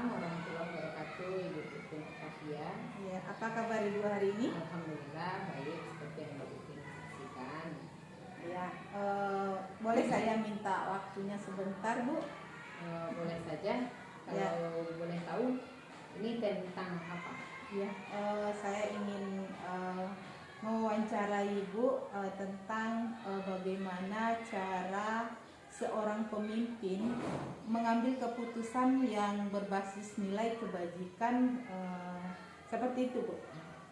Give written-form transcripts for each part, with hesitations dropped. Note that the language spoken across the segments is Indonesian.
Waalaikumsalam warahmatullahi wabarakatuh, Ibu Titin Octavia. Ya, apa kabar Ibu hari ini? Alhamdulillah baik, seperti yang Ibu Titin saksikan. Ya, boleh saya minta waktunya sebentar, Bu? Boleh saja. Kalau Ya. boleh tahu, ini tentang apa? Ya, saya ingin mewawancarai Ibu tentang bagaimana cara seorang pemimpin mengambil keputusan yang berbasis nilai kebajikan, seperti itu, Bu.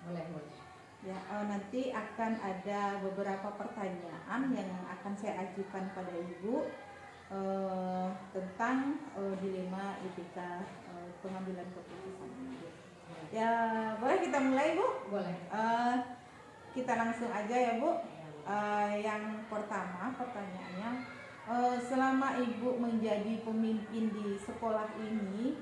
Boleh. Ya, nanti akan ada beberapa pertanyaan yang akan saya ajukan pada Ibu tentang dilema etika pengambilan keputusan. Ya, boleh kita mulai, Bu? Boleh. Kita langsung aja ya, Bu. Yang pertama pertanyaannya, selama Ibu menjadi pemimpin di sekolah ini,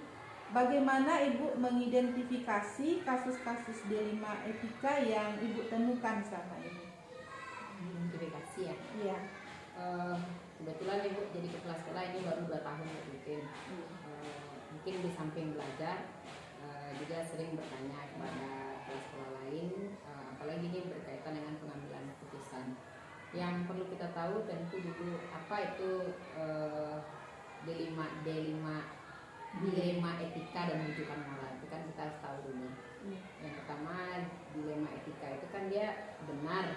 bagaimana Ibu mengidentifikasi kasus-kasus dilema etika yang Ibu temukan selama ini? Identifikasi ya? Iya. Kebetulan Ibu jadi kepala sekolah ini baru 2 tahun ya mungkin. Mungkin di samping belajar juga sering bertanya kepada kepala sekolah lain, apalagi ini berkaitan dengan pengambilan keputusan. Yang perlu kita tahu tentu dulu apa itu dilema etika dan rujukan moral. Itu kan kita harus tahu dulu. Yang pertama, dilema etika itu kan dia benar,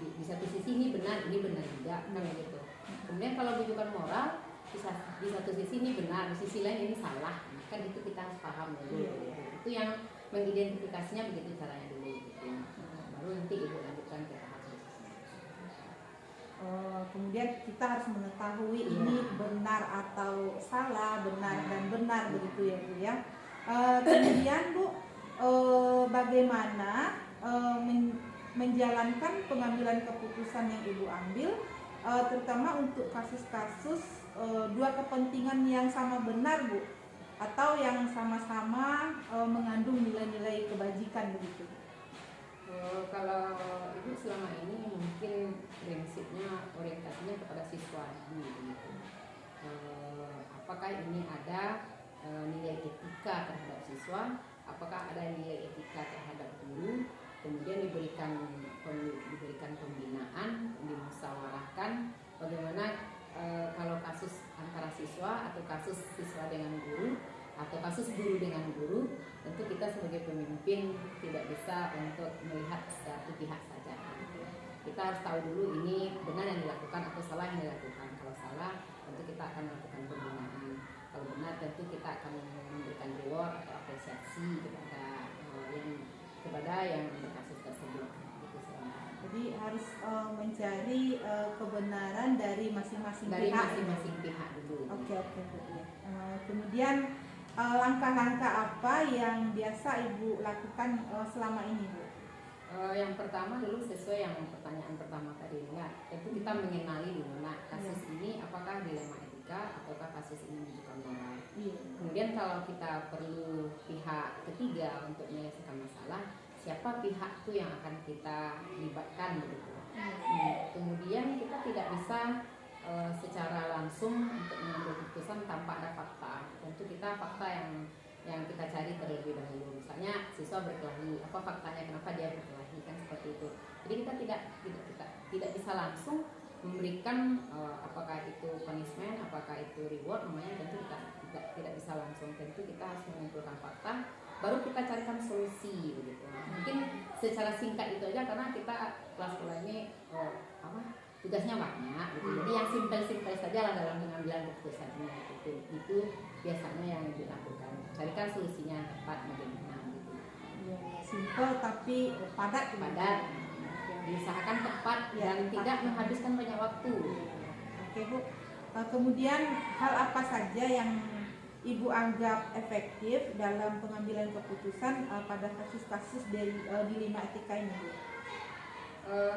di satu sisi ini benar juga kan gitu. Kemudian kalau rujukan moral di satu sisi ini benar, di sisi lain ini salah. Kan itu kita harus paham dulu. Itu yang mengidentifikasinya begitu caranya dulu gitu. Baru nanti Ibu lanjutkan ke tahap selanjutnya. Kemudian kita harus mengetahui ini benar atau salah, benar dan benar begitu ya, Bu ya. Kemudian Bu, bagaimana menjalankan pengambilan keputusan yang Ibu ambil, terutama untuk kasus-kasus dua kepentingan yang sama benar, Bu, atau yang sama-sama mengandung nilai-nilai kebajikan begitu. Kalau Ibu selama ini mungkin prinsipnya orientasinya kepada siswa gitu. Apakah ini ada nilai etika terhadap siswa? Apakah ada nilai etika terhadap guru? Kemudian diberikan pembinaan, dimusyawarahkan bagaimana kalau kasus antara siswa atau kasus siswa dengan guru atau kasus guru dengan guru, tentu kita sebagai pemimpin tidak bisa untuk melihat satu pihak saja. Kita harus tahu dulu ini benar yang dilakukan atau salah yang dilakukan. Kalau salah, tentu kita akan melakukan pembinaan. Kalau benar, tentu kita akan memberikan reward atau apresiasi kepada yang berkasus tersebut. Jadi harus mencari kebenaran dari masing-masing pihak dulu. Oke. Kemudian langkah-langkah apa yang biasa Ibu lakukan selama ini, Bu? Yang pertama dulu sesuai yang pertanyaan pertama tadi, tentu kita mengenali dulu kasus ini apakah dilema etika ataukah kasus ini menunjukkan moral. Kemudian kalau kita perlu pihak ketiga untuk menyelesaikan masalah, siapa pihak itu yang akan kita libatkan begitu. Kemudian kita tidak bisa secara langsung untuk mengambil keputusan tanpa ada fakta. Tentu kita fakta yang kita cari terlebih dahulu. Misalnya siswa berkelahi, apa faktanya kenapa dia berkelahi, kan seperti itu. Jadi kita tidak bisa langsung memberikan apakah itu punishment, apakah itu reward, namanya tentu kita tidak bisa langsung. Tentu kita harus mengumpulkan fakta, baru kita carikan solusi begitu. Mungkin secara singkat itu aja karena kita kelas sekolah ini tugasnya banyak gitu. Jadi yang simpel-simpel saja lah dalam pengambilan keputusannya itu biasanya yang dilakukan. Carikan solusinya tepat bagaimana gitu. Simpel tapi padat. Diusahakan tepat dan tidak menghabiskan banyak waktu. Oke, Bu. Kemudian hal apa saja yang Ibu anggap efektif dalam pengambilan keputusan pada kasus-kasus dari dilema etika ini, Bu?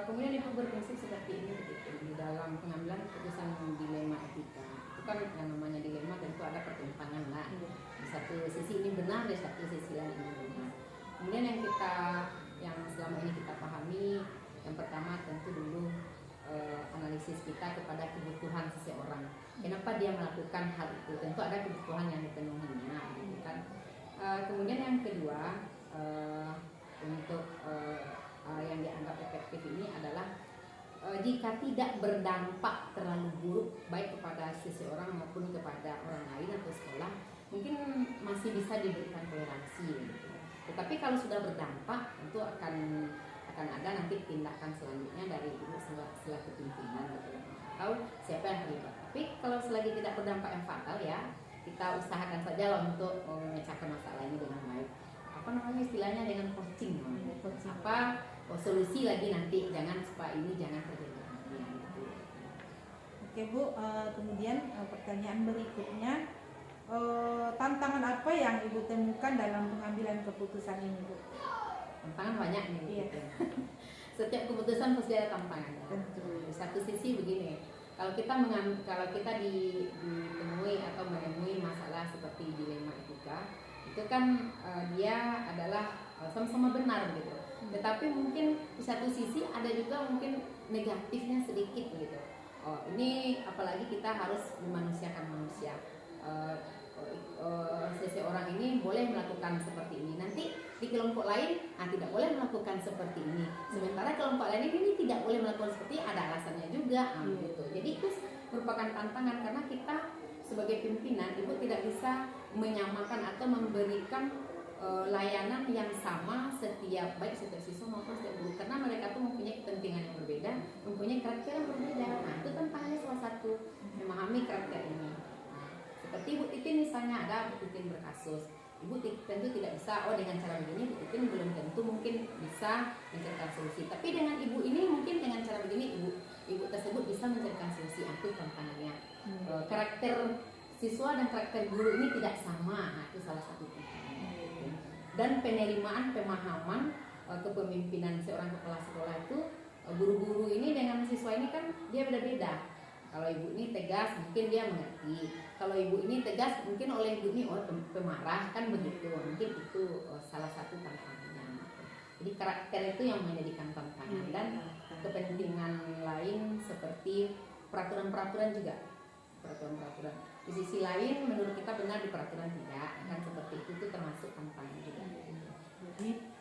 Kemudian Ibu berprinsip seperti ini begitu. Di dalam pengambilan keputusan dilema etika itu kan yang namanya dilema tentu ada pertentangan lah. Di satu sisi ini benar, di satu sisi lain ini benar. Kemudian yang selama ini kita pahami, yang pertama tentu dulu analisis kita kepada kebutuhan seseorang. kenapa dia melakukan hal itu. Tentu ada kebutuhan yang dipenuhinya, gitu kan. Kemudian yang kedua, untuk yang dianggap efektif ini adalah jika tidak berdampak terlalu buruk baik kepada seseorang maupun kepada orang lain atau sekolah, mungkin masih bisa diberikan toleransi, gitu. Tetapi kalau sudah berdampak, tentu akan ada nanti tindakan selanjutnya dari ibu selaku pimpinan, gitu, atau siapa yang terlibat. Tapi kalau selagi tidak berdampak yang fatal, ya kita usahakan saja lah untuk memecahkan masalah ini dengan baik. Apa namanya istilahnya, dengan coaching, solusi lagi nanti, jangan supaya ini jangan terjadi lagi, gitu. Oke Bu, kemudian pertanyaan berikutnya, tantangan apa yang Ibu temukan dalam pengambilan keputusan ini Bu? Tantangan banyak nih, iya. Gitu. Setiap keputusan pasti ada tantangannya. Di satu sisi begini, kalau kita ditemui atau menemui masalah seperti dilema etika, itu kan dia adalah sama-sama benar, gitu. Tetapi mungkin di satu sisi ada juga mungkin negatifnya sedikit, gitu. Ini apalagi kita harus memanusiakan manusia. Seseorang ini boleh melakukan seperti ini, nanti di kelompok lain tidak boleh melakukan seperti ini. Sementara kelompok lain ini tidak boleh melakukan seperti ini, ada alasannya juga, gitu. Jadi itu merupakan tantangan karena kita sebagai pimpinan, ibu tidak bisa menyamakan atau memberikan layanan yang sama baik setiap siswa maupun setiap guru, karena mereka tuh mempunyai kepentingan yang berbeda, mempunyai karakter yang berbeda. Itu tantangannya salah satu, memahami karakter ini. Seperti Ibu Titin misalnya, ada Bu Titin berkasus, Ibu tentu tidak bisa dengan cara begini Bu Titin belum tentu mungkin bisa mencarikan solusi, tapi dengan ibu ini mungkin dengan cara begini ibu tersebut bisa mencarikan solusi. Itu tantangannya. Karakter siswa dan karakter guru ini tidak sama, itu salah satu tantangannya. Dan penerimaan, pemahaman kepemimpinan seorang kepala sekolah itu, guru-guru ini dengan siswa ini kan dia beda-beda. Kalau ibu ini tegas, mungkin dia mengerti. Kalau ibu ini tegas, mungkin oleh ibu ini pemarah, kan begitu. Mungkin itu salah satu tantangannya. Jadi karakter itu yang menjadikan tantangan, dan kepentingan lain seperti peraturan-peraturan juga. Peraturan-peraturan. Di sisi lain, menurut kita benar di peraturan tidak, kan seperti itu termasuk tantangan juga. Jadi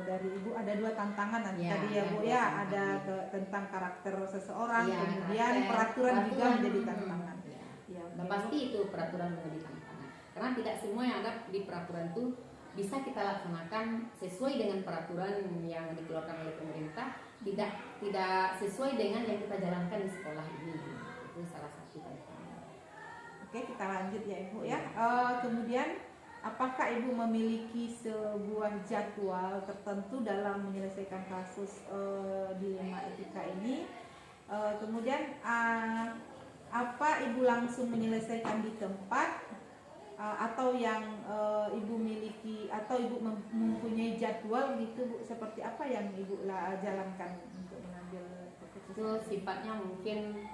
dari Ibu ada dua tantangan nanti ya, tadi ya Bu ya, ada tentang karakter seseorang, ya, kemudian peraturan juga menjadi tantangan. Ya, dan pasti itu peraturan menjadi tantangan, karena tidak semua yang ada di peraturan itu bisa kita laksanakan sesuai dengan peraturan yang dikeluarkan oleh pemerintah, tidak sesuai dengan yang kita jalankan di sekolah ini. Itu salah satu tantangan. Oke, kita lanjut ya Ibu ya. Kemudian apakah Ibu memiliki sebuah jadwal tertentu dalam menyelesaikan kasus dilema etika ini? Kemudian apa Ibu langsung menyelesaikan di tempat, atau yang Ibu miliki atau Ibu mempunyai jadwal gitu Bu? Seperti apa yang Ibu jalankan untuk mengambil keputusan? Itu sifatnya mungkin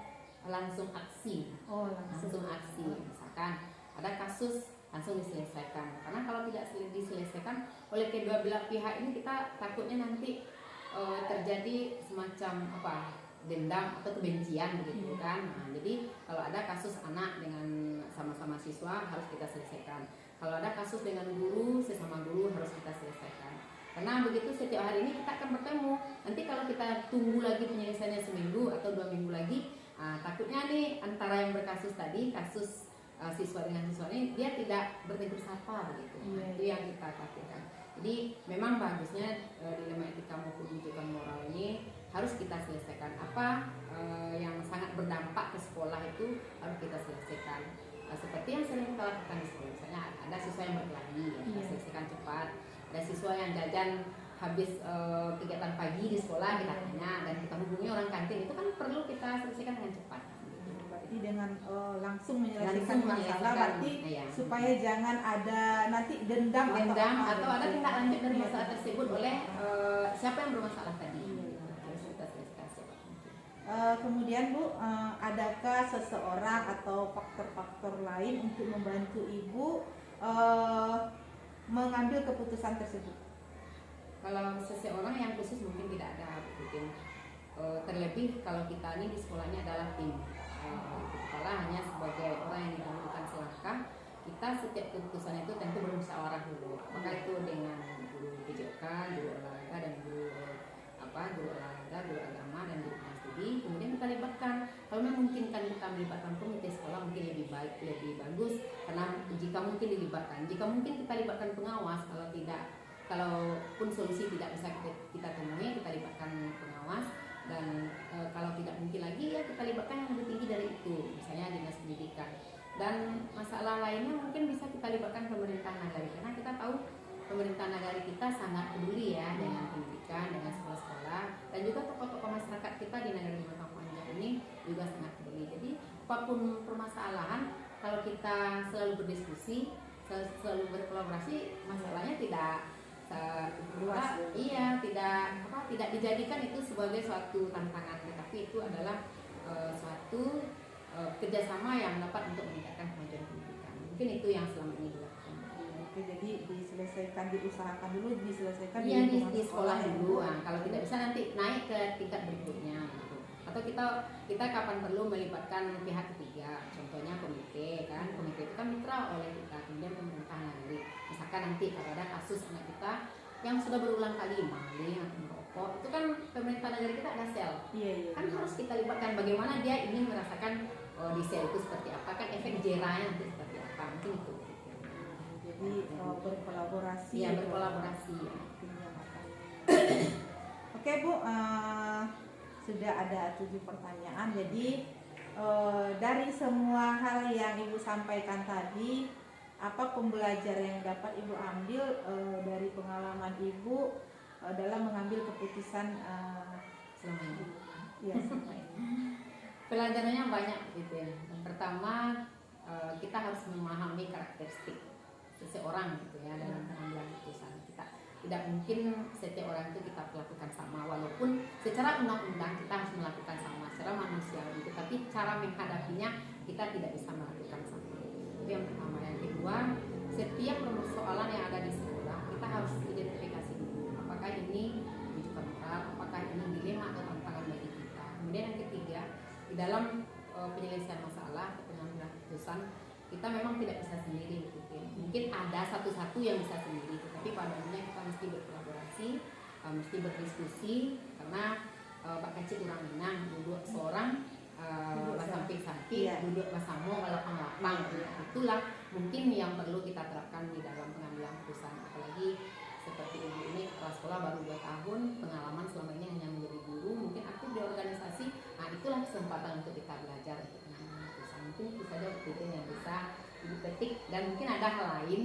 langsung aksi. Langsung aksi. Misalkan ada kasus, langsung diselesaikan. Karena kalau tidak diselesaikan oleh kedua belah pihak ini, kita takutnya nanti terjadi semacam dendam atau kebencian, begitu kan. Nah, jadi kalau ada kasus anak dengan sama-sama siswa harus kita selesaikan. Kalau ada kasus dengan guru, sesama guru harus kita selesaikan. Karena begitu setiap hari ini kita akan bertemu. Nanti kalau kita tunggu lagi penyelesaiannya seminggu atau 2 minggu lagi, takutnya nih antara yang berkasus tadi, kasus siswa dengan siswa ini, dia tidak bertegur sapa, begitu. Itu yang kita takutkan. Jadi memang bagusnya dilema etika maupun rujukan moral ini harus kita selesaikan. Apa yang sangat berdampak ke sekolah itu harus kita selesaikan. Seperti yang sering kita lakukan di sekolah, misalnya ada siswa yang berkelahi, kita selesaikan cepat. Ada siswa yang jajan habis kegiatan pagi di sekolah, kita tanya dan kita hubungi orang kantin, itu kan perlu kita selesaikan dengan cepat. Berarti dengan langsung menyelesaikan masalah, berarti supaya jangan ada nanti dendam atau ada tindak lanjut dari masalah tersebut oleh siapa yang bermasalah tadi. Kemudian Bu, adakah seseorang atau faktor-faktor lain untuk membantu Ibu mengambil keputusan tersebut? Kalau seseorang yang khusus mungkin tidak ada, mungkin terlebih kalau kita ini di sekolahnya adalah tim. Ibu kepala hanya sebagai orang yang didahulukan selangkah. Kita setiap keputusan itu tentu bermusyawarah dulu. Apakah itu dengan guru PJK, guru olahraga dan guru olahraga, guru agama dan guru studi. Kemudian kita libatkan. Kalau memungkinkan kita melibatkan komite sekolah mungkin lebih baik, lebih bagus. Karena jika mungkin dilibatkan, jika mungkin kita libatkan pengawas. Kalau tidak, kalaupun solusi tidak bisa kita temui, kita libatkan pengawas. Dan kalau tidak mungkin lagi ya kita libatkan yang lebih tinggi dari itu, misalnya dinas pendidikan. Dan masalah lainnya mungkin bisa kita libatkan pemerintah nagari, karena kita tahu pemerintah nagari kita sangat peduli ya dengan pendidikan, dengan sekolah-sekolah, dan juga tokoh-tokoh masyarakat kita di negara Limatang Panjang ini juga sangat peduli. Jadi apapun permasalahan, kalau kita selalu berdiskusi, selalu berkolaborasi, masalahnya tidak luas, tidak dijadikan itu sebagai suatu tantangan, tetapi itu adalah suatu kerjasama yang dapat untuk meningkatkan kemajuan pendidikan. Mungkin itu yang selama ini dilakukan. Oke, jadi diusahakan dulu diselesaikan di sekolah dulu. Nah, kalau tidak bisa nanti naik ke tingkat berikutnya gitu. Atau kita kapan perlu melibatkan pihak ketiga, contohnya komite kan. Komite itu kan mitra oleh kita, kemudian pemerintah negeri. Misalkan nanti kalau ada kasus anak kita yang sudah berulang kali maling atau merokok, itu kan pemerintah negeri kita ada sel. Kan harus kita libatkan bagaimana dia ingin merasakan di sel itu seperti apa, kan efek jerahnya nanti seperti apa, mungkin itu. Jadi berkolaborasi. Iya, berkolaborasi. Oke Bu, sudah ada 7 pertanyaan. Jadi dari semua hal yang Ibu sampaikan tadi, apa pembelajaran yang dapat Ibu ambil dari pengalaman Ibu dalam mengambil keputusan Selama ini. Iya, selama ini. Pelajarannya banyak gitu ya. Yang pertama, kita harus memahami karakteristik seseorang gitu ya dalam pengambilan keputusan. Kita tidak mungkin setiap orang itu kita perlakukan sama, walaupun secara undang-undang kita harus melakukan sama secara manusiawi, tetapi cara menghadapinya kita tidak bisa melakukan sama. Itu yang pertama. Yang kedua, setiap persoalan yang ada di sekolah kita harus identifikasi dulu, apakah ini rujukan moral, apakah ini dilema atau tantangan bagi kita. Kemudian yang ketiga, di dalam penyelesaian masalah atau pengambilan keputusan, kita memang tidak bisa sendiri gitu. Mungkin ada satu-satu yang bisa sendiri, tetapi pada umumnya kita mesti berkolaborasi, mesti berdiskusi, karena Pak Kacik orang Minang duduk seorang samping-samping, duduk bersama lapang-lapang. Itulah mungkin yang perlu kita terapkan di dalam pengambilan keputusan. Apalagi seperti Ibu ini kepala sekolah baru 2 tahun, pengalaman selama ini hanya menjadi guru, mungkin aktif di organisasi. Nah, itulah kesempatan untuk kita belajar untuk pengambilan keputusan. Mungkin itu saja yang bisa dipetik, dan mungkin ada hal lain,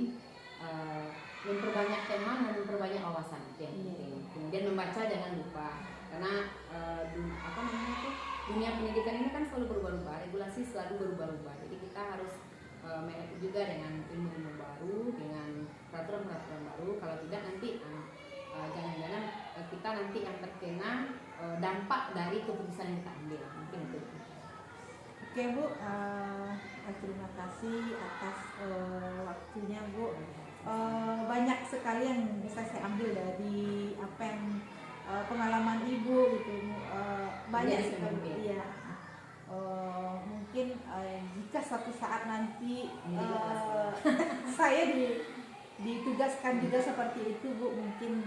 memperbanyak teman dan memperbanyak wawasan itu yang penting. Kemudian membaca jangan lupa, karena dunia pendidikan ini kan selalu berubah-ubah, regulasi selalu berubah-ubah. Jadi kita harus melek juga dengan ilmu-ilmu baru, dengan peraturan-peraturan baru. Kalau tidak nanti jangan-jangan kita nanti yang terkena dampak dari keputusan yang kita ambil. Mungkin itu. Oke Bu, terima kasih atas waktunya Bu. Banyak sekali yang bisa saya ambil dari apa yang pengalaman Ibu gitu. Banyak sekali ya. Mungkin jika suatu saat nanti saya ditugaskan juga seperti itu Bu, mungkin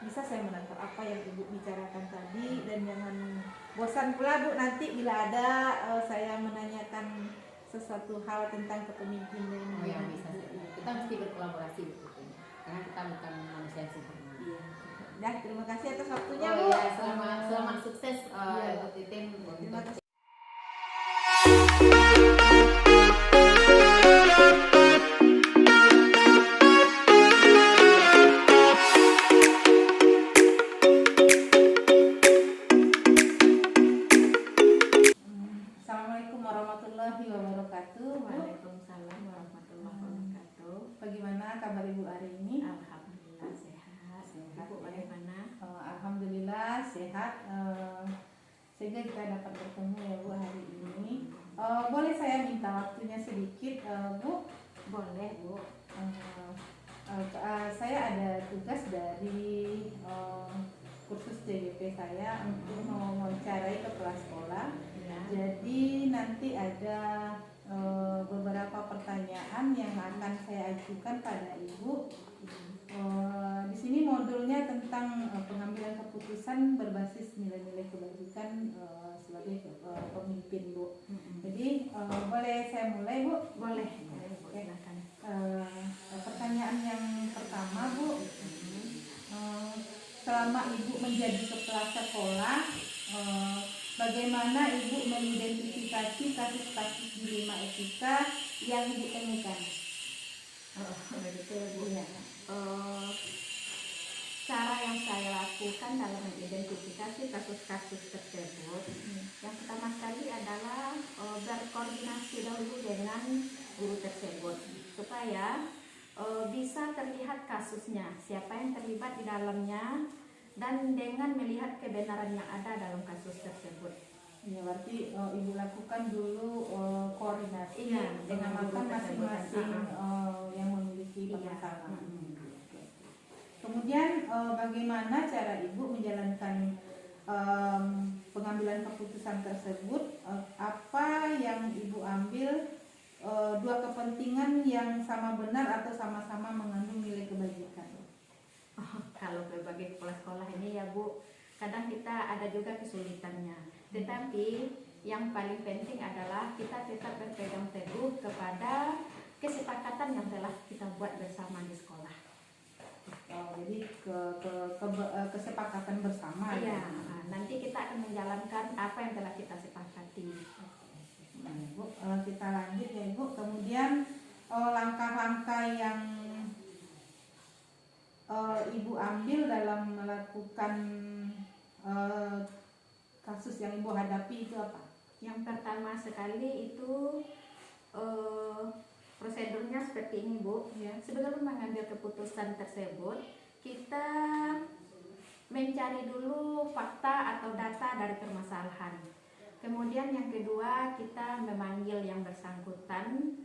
bisa saya menangkap apa yang Ibu bicarakan tadi, dan jangan bosan pula Bu nanti bila ada saya menanyakan sesuatu hal tentang kepemimpinan. Yang bisa kita mesti berkolaborasi begitu, karena kita bukan manusia yang sempurna. Dah, terima kasih atas waktunya Bu. Selamat sukses buat Titin. Terima kasih. Assalamualaikum warahmatullahi wabarakatuh. Waalaikumsalam warahmatullahi wabarakatuh. Bagaimana kabar Ibu hari ini? Alhamdulillah sehat. Ibu bagaimana? Alhamdulillah sehat. Sehingga kita dapat bertemu ya Bu hari ini. Boleh saya minta waktunya sedikit Bu? Boleh Bu. Saya ada tugas dari kursus CBP saya untuk mewawancarai kepala sekolah. Ya. Jadi nanti ada beberapa pertanyaan yang akan saya ajukan pada Ibu. Di sini modulnya tentang pengambilan keputusan berbasis nilai-nilai kebajikan sebagai pemimpin, Bu. Jadi boleh saya mulai, Bu? Boleh. Oke. Pertanyaan yang pertama, Bu. Selama Ibu menjadi kepala sekolah, bagaimana Ibu mengidentifikasi kasus-kasus dilema etika yang Ibu temukan? Begitu Bu. Ya. Cara yang saya lakukan dalam mengidentifikasi kasus-kasus tersebut, yang pertama sekali adalah berkoordinasi dahulu dengan guru tersebut supaya bisa terlihat kasusnya, siapa yang terlibat di dalamnya, dan dengan melihat kebenaran yang ada dalam kasus tersebut. Ya, berarti Ibu lakukan dulu koordinasi dengan mengamalkan masing-masing yang memiliki permasalahan. Kemudian bagaimana cara Ibu menjalankan pengambilan keputusan tersebut? Apa yang Ibu ambil dua kepentingan yang sama benar atau sama-sama mengandung nilai kebajikan? Kalau sebagai kepala sekolah ini ya Bu, kadang kita ada juga kesulitannya. Tetapi yang paling penting adalah kita tetap berpegang teguh kepada kesepakatan yang telah kita buat bersama di sekolah. Jadi kesepakatan bersama. Iya, nanti kita akan menjalankan apa yang telah kita sepakati. Bu, kita lanjut ya Ibu. Kemudian langkah-langkah yang Ibu ambil dalam melakukan kasus yang Ibu hadapi itu apa? Yang pertama sekali itu prosedurnya seperti ini Bu. Ya. Sebelum mengambil keputusan tersebut, kita mencari dulu fakta atau data dari permasalahan. Kemudian yang kedua, kita memanggil yang bersangkutan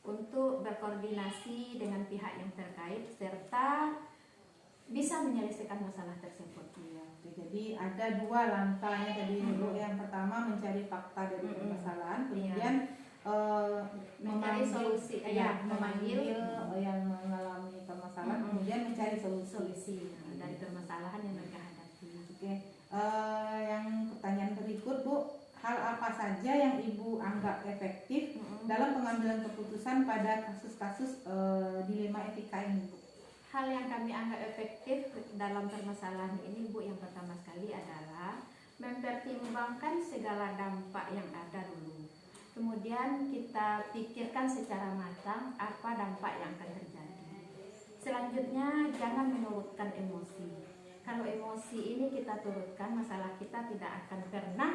untuk berkoordinasi dengan pihak yang terkait serta bisa menyelesaikan masalah tersebut. Ya, jadi ada dua langkahnya tadi Bu. Yang pertama mencari fakta dari permasalahan, kemudian mencari solusi, memanggil yang mengalami permasalahan, kemudian mencari solusi dari permasalahan yang mereka hadapi. Oke. Yang pertanyaan berikut Bu, hal apa saja yang Ibu anggap efektif dalam pengambilan keputusan pada kasus-kasus dilema etika ini, Bu? Hal yang kami anggap efektif dalam permasalahan ini Bu, yang pertama sekali adalah mempertimbangkan segala dampak yang ada dulu. Kemudian kita pikirkan secara matang apa dampak yang akan terjadi. Selanjutnya jangan menurutkan emosi. Kalau emosi ini kita turutkan, masalah kita tidak akan pernah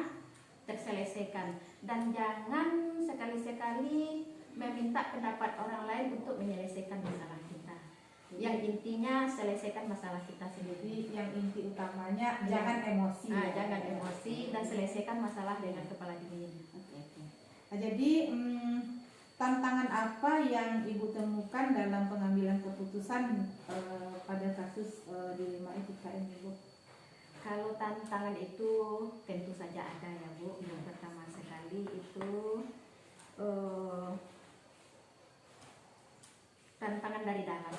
terselesaikan. Dan jangan sekali-sekali meminta pendapat orang lain untuk menyelesaikan masalah kita. Yang intinya selesaikan masalah kita sendiri. Yang inti utamanya jangan emosi. Jangan emosi dan selesaikan masalah dengan kepala dingin. Nah, jadi tantangan apa yang Ibu temukan dalam pengambilan keputusan pada kasus dilema etika ini, Bu? Kalau tantangan itu tentu saja ada ya Bu. Yang pertama sekali itu tantangan dari dalam.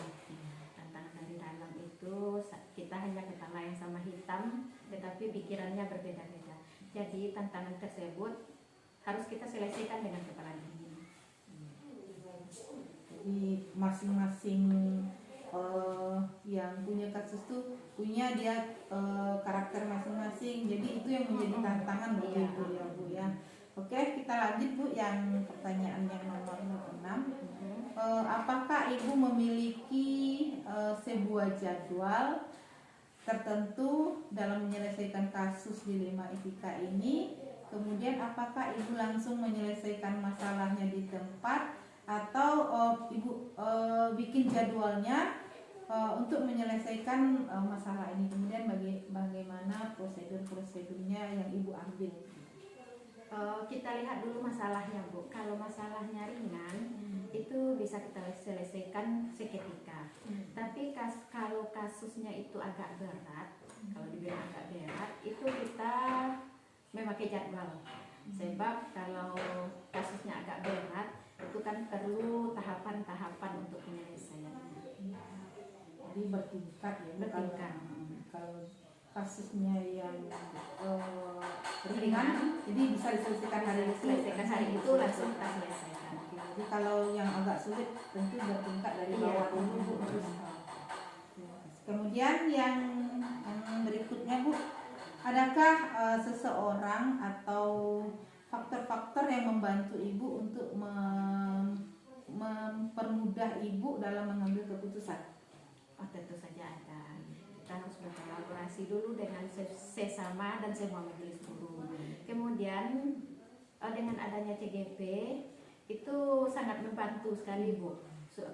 Tantangan dari dalam itu kita hanya kepala yang sama hitam, tetapi pikirannya berbeda-beda. Jadi tantangan tersebut harus kita selesaikan dengan kepala dingin. Jadi masing-masing yang punya kasus tuh punya dia karakter masing-masing. Jadi itu yang menjadi tantangan bagi Ibu ya Bu ya. Oke, kita lanjut Bu yang pertanyaan yang nomor 6. Apakah Ibu memiliki sebuah jadwal tertentu dalam menyelesaikan kasus dilema etika ini? Kemudian apakah Ibu langsung menyelesaikan masalahnya di tempat atau Ibu bikin jadwalnya untuk menyelesaikan masalah ini? Kemudian bagaimana prosedurnya yang Ibu ambil? Kita lihat dulu masalahnya Bu. Kalau masalahnya ringan itu bisa kita selesaikan seketika. Tapi kalau kasusnya itu agak berat, Kalau dibilang agak berat itu kita memakai jadwal. Sebab kalau kasusnya agak berat itu kan perlu tahapan-tahapan untuk penyelesaiannya. Jadi bertingkat ya. Bertingkat. Kalau kasusnya yang ringan, jadi bisa diselesaikan hari itu langsung kita selesaikan. Jadi kalau yang agak sulit tentu bertingkat dari bawah dulu Bu. Kemudian yang berikutnya Bu, adakah seseorang atau faktor-faktor yang membantu Ibu untuk mempermudah Ibu dalam mengambil keputusan? Oh, tentu saja ada. Kita harus berkolaborasi dulu dengan sesama dan semua majelis guru. Kemudian dengan adanya CGP itu sangat membantu sekali Bu,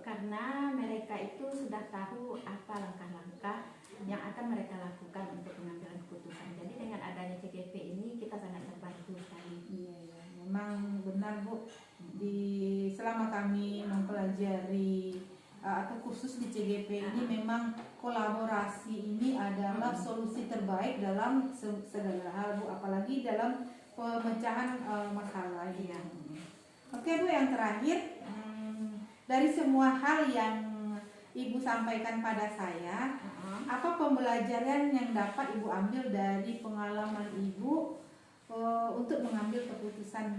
karena mereka itu sudah tahu apa langkah-langkah yang akan mereka lakukan untuk pengambilan keputusan. Jadi dengan adanya CGP ini kita sangat terbantu sekali. Iya, memang benar Bu. Selama kami mempelajari atau kursus di CGP ini memang kolaborasi ini adalah solusi terbaik dalam segala hal Bu, apalagi dalam pemecahan masalah. Iya. Oke Bu, yang terakhir, dari semua hal yang Ibu sampaikan pada saya, apa pembelajaran yang dapat Ibu ambil dari pengalaman Ibu untuk mengambil keputusan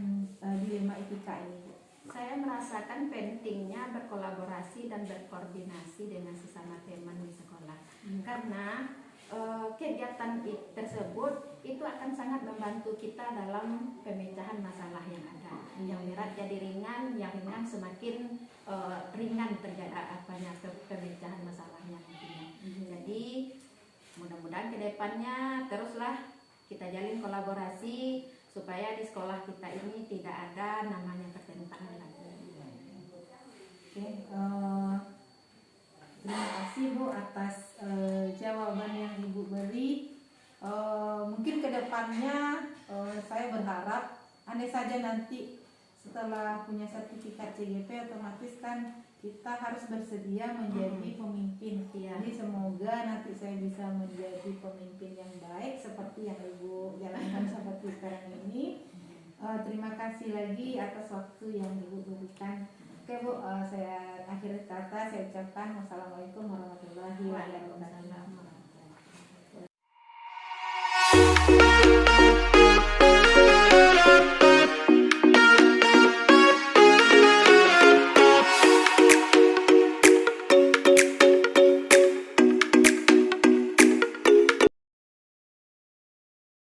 dilema etika ini? Saya merasakan pentingnya berkolaborasi dan berkoordinasi dengan sesama teman di sekolah. Karena kegiatan tersebut itu akan sangat membantu kita dalam pemecahan masalah yang ada. Yang berat jadi ringan, yang ringan semakin ringan terjadi pemecahan masalahnya nantinya. Jadi mudah-mudahan kedepannya teruslah kita jalin kolaborasi supaya di sekolah kita ini tidak ada namanya pertentangan lagi. Oke, terima kasih Bu atas jawaban yang Ibu beri. Mungkin kedepannya saya berharap andai saja nanti setelah punya sertifikat CGP otomatis kan kita harus bersedia menjadi pemimpin. Jadi semoga nanti saya bisa menjadi pemimpin yang baik seperti yang Ibu jalankan seperti sekarang ini. Terima kasih lagi atas waktu yang Ibu berikan. Oke Bu, saya akhir kata saya ucapkan wassalamualaikum warahmatullahi wabarakatuh.